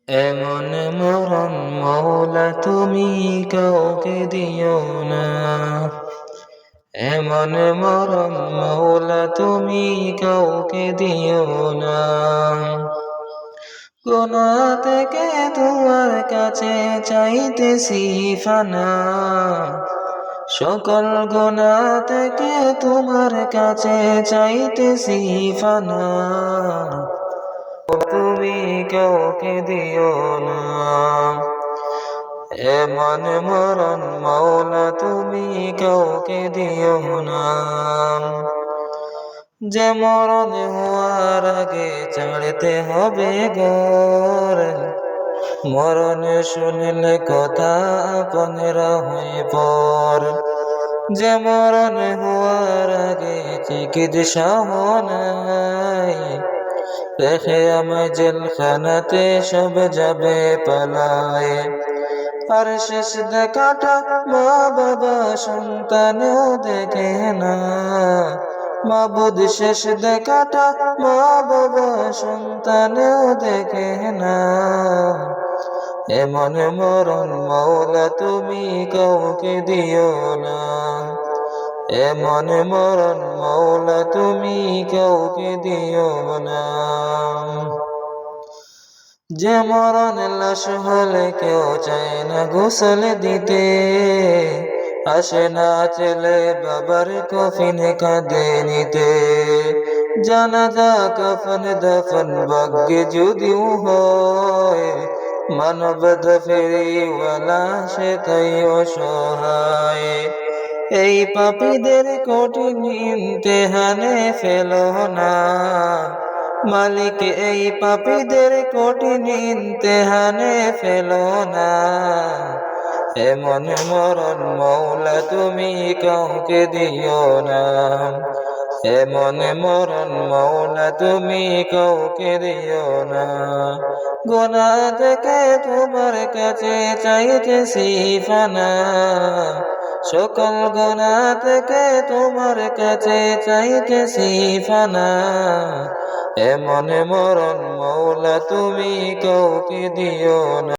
এমন মরণ মওলা তুমি কাউকে দিও না, এমন মরণ মওলা তুমি কাউকে দিও না। গুনাহ থেকে তোমার কাছে চাইতেছি ফানা, সকল গুনাহ থেকে তোমার কাছে চাইতেছি ফানা। তুমি কাউকে দিও না, এমন মরণ মওলা তুমি কাউকে দিও না। যে মরণ হওয়ার আগে ছাড়তে হবে ঘর, মরণ শুনলে কথা আপনেরা হয়ে পর। যে মরণ হওয়ার আগে চিকিৎসা নাই, রেখে আমায় জেলখানাতে সব যাবে পালায়। আর শেষ দেখাটা মা বাবা সন্তানও দেখে না, মাবুদ শেষ দেখাটা মা বাবা সন্তানও দেখে না। এমন মরণ মওলা তুমি কাউকে দিও না, এমন মরণ মওলা তুমি কাউকে দিও না। যে মরণ লাশ হলে কেউ চায় না গোসল দিতে, আসে না ছেলে বাবার কফিন কাঁধে নিতে। জানাজা কাফন দাফন ভাগ্যে যদিও হয়, মানবতা ফেরিওয়ালা সে তাই অসহায়। এই পাপীদের কঠিন ইমতিহানে ফেলো না, মালিক এই পাপীদের কঠিন ইমতিহানে ফেলো না। এমন মরণ মওলা তুমি কাউকে দিও না, এমন মরণ মওলা তুমি কাউকে দিও না। গুনাহ থেকে তোমার কাছে চাইতেছি ফানা, সকল গুনাহ থেকে তোমার কাছে চাইতেছি ফানা। এমন মরণ মওলা তুমি কাউকে দিও না।